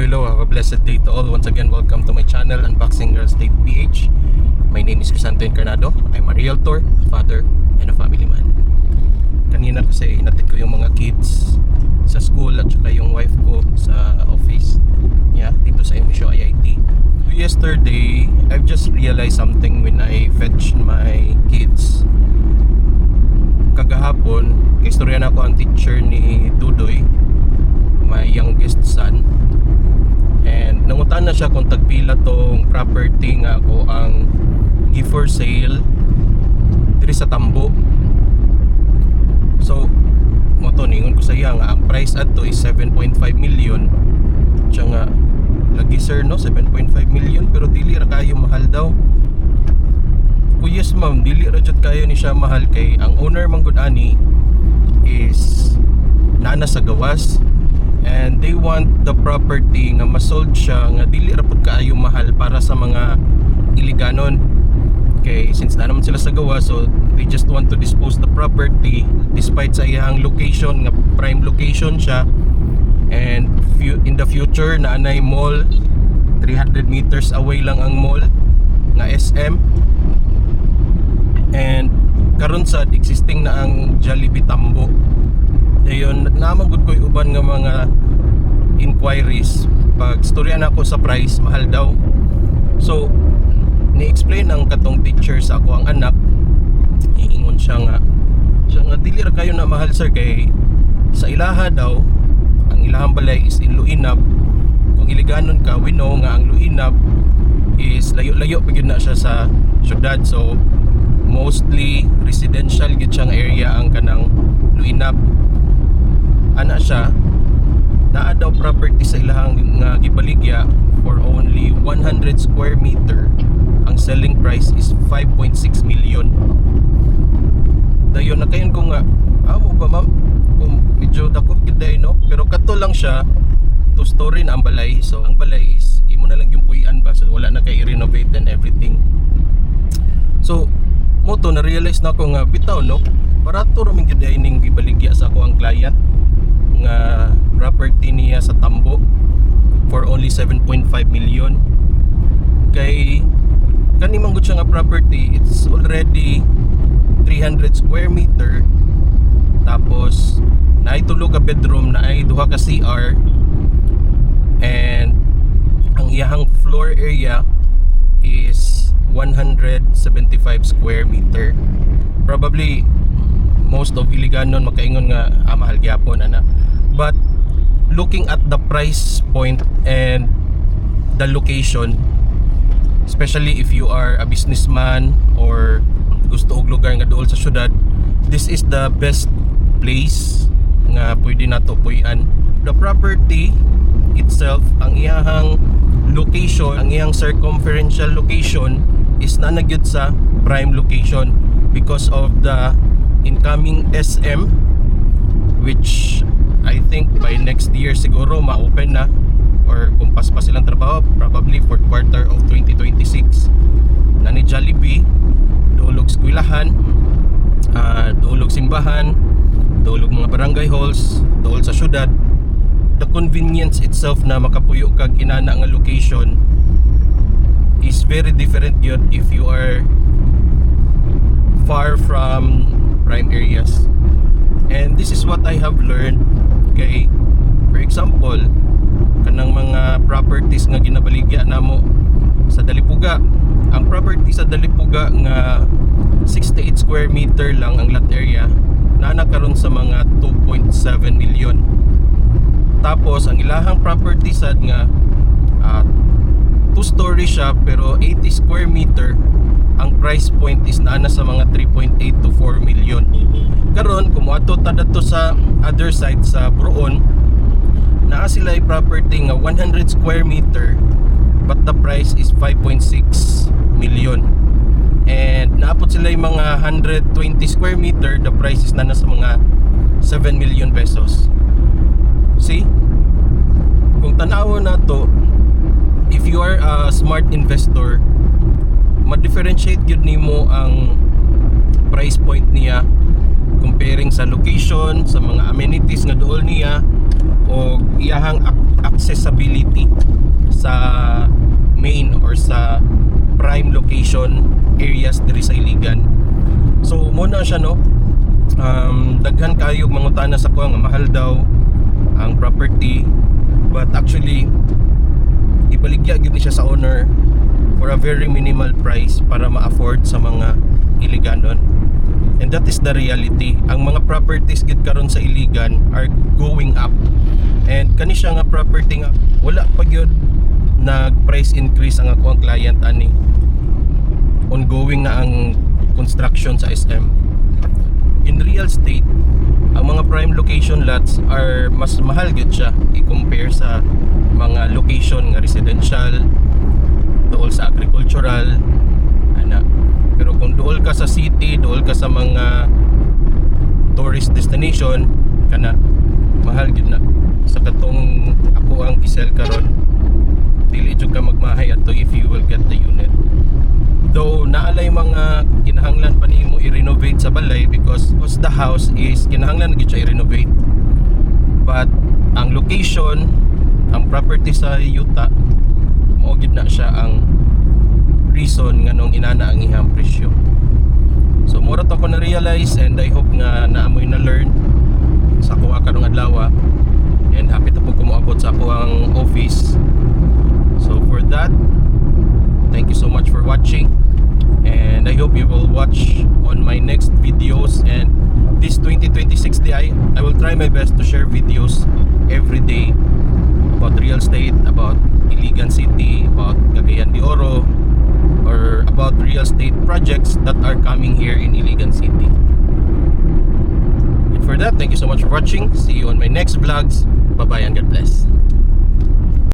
hello. Have a blessed day to all. Once again, welcome to my channel, Unboxing Real Estate PH. My name is Crisanto Encarnado. I'm a realtor, a father, and a family man. Kanina kasi inatid ko yung mga kids sa school at saka yung wife ko sa office. Yeah, dito sa MSU IIT. Yesterday, I've just realized something when I fetched my kids. Kagahapon, kaistorya na ako ang teacher ni Dudoy, my youngest son, and nangutan na siya kung tagpila tong property nga ako ang give for sale diri sa Tambo. So mo to ningon ko sa iya nga ang price adto is 7.5 million. Siya nga lagi sir no 7.5 million pero dili ra kayo mahal daw. Oh yes ma'am, dili ra jud kayo ni siya mahal kay ang owner man gud ani is nana sa gawas. And they want the property nga masold siya nga dili ra pud kaayo mahal para sa mga iliganon. Okay, since na naman sila sa gawa, so they just want to dispose the property despite sa iyang location nga prime location siya. And in the future na anay mall 300 meters away lang ang mall nga SM. And karon sad existing na ang Jollibee Tambo. Dayon namagud ko'y uban nga mga inquiries. Pag storya na ako sa price, mahal daw. So ni-explain ang katong teacher sa ako ang anak. Iingon siya nga dili ra kayo na mahal sir kay sa ilaha daw ang ilahang balay is in Luinab. Kung iliganon ka, we know nga ang Luinab is layo-layo pagid na siya sa syudad. So mostly residential gid siyang area ang kanang Luinab. Ana siya naa daw property sa ilahang nga gibaligya for only 100 square meter. Ang selling price is 5.6 million. Dayon na kayon ko nga amo ba ma'am kung medyo dako gid no, pero kato lang siya two story na ang balay. So ang balay is imo na lang yung puy-an ba, so wala na kay renovate and everything. So mo to na realize na ko nga bitaw no, barato ra man gid ning gibaligya sa ako ang client nga property niya sa Tambo for only 7.5 million. Kay kani man gud siya nga property, it's already 300 square meter, tapos naay tulo ka bedroom, naay duha ka CR, and ang iyahang floor area is 175 square meter. Probably most of Iliganon makaingon nga mahal gyapon ana. But looking at the price point and the location, especially if you are a businessman or gusto og lugar nga duol sa syudad, this is the best place nga pwede nato puy-an. The property itself, ang iyahang location, ang iyang circumferential location is nanagyud sa prime location because of the incoming SM, which I think by next year siguro ma-open na, or kung paspas silang trabaho probably fourth quarter of 2026. Nani Jollibee, duolog eskwelahan, duolog simbahan, duolog mga barangay halls, duol sa syudad. The convenience itself na makapuyo kag inana nga location is very different yun if you are far from prime areas. And this is what I have learned. Okay, for example, kanang mga properties nga ginabaligya namo sa Dalipuga. Ang property sa Dalipuga nga 68 square meter lang ang lot area, naa karon sa mga 2.7 million. Tapos ang ilahang property sad nga 2 story siya pero 80 square meter, ang price point is naana sa mga 3.8 to 4 million. Karon kung moadto ta dito sa other side sa Buron, naa sila ay property nga 100 square meter but the price is 5.6 million. And naapot sila yung mga 120 square meter, the price is naana sa mga 7 million pesos. See? Kung tanaw na to, if you are a smart investor, ma-differentiate yun nimo ang price point niya comparing sa location, sa mga amenities nga dool niya o iyahang accessibility. sa main or sa prime location areas diri sa Iligan. So muna siya no, daghan kayo mangutana sa kuha nga mahal daw ang property, but actually ibaligya gyud ni siya sa owner for a very minimal price para ma-afford sa mga Iliganon. And that is the reality. Ang mga properties gid karon sa Iligan are going up. And kani siya nga property nga wala pa gyud nag price increase ang ako ang client ani. Ongoing na ang construction sa SM. In real estate, ang mga prime location lots are mas mahal gid siya i-compare sa mga location nga residential, dool sa agricultural ana. Pero kung dool ka sa city, dool ka sa mga tourist destination, kana mahal gid na. Sa katong ako ang isel karon, dili jud ka magmahay ato if you will get the unit. Though naalay mga kinahanglan pa nimo i-renovate sa balay because the house is kinahanglan gid siya i-renovate. But ang location, ang property sa yuta, mao gid na siya ang reason nganong inana ang ihang presyo. So mura to ko na realize, and I hope nga naamoy na learn sa ako karong adlaw, and happy to po kumuabot sa ako ang office. So for that, thank you so much for watching, and I hope you will watch on my next videos. And this 2026 day, I will try my best to share videos every day about real estate, about Iligan City, about Cagayan de Oro, or about real estate projects that are coming here in Iligan City. And for that, thank you so much for watching. See you on my next vlogs. Bye bye and God bless.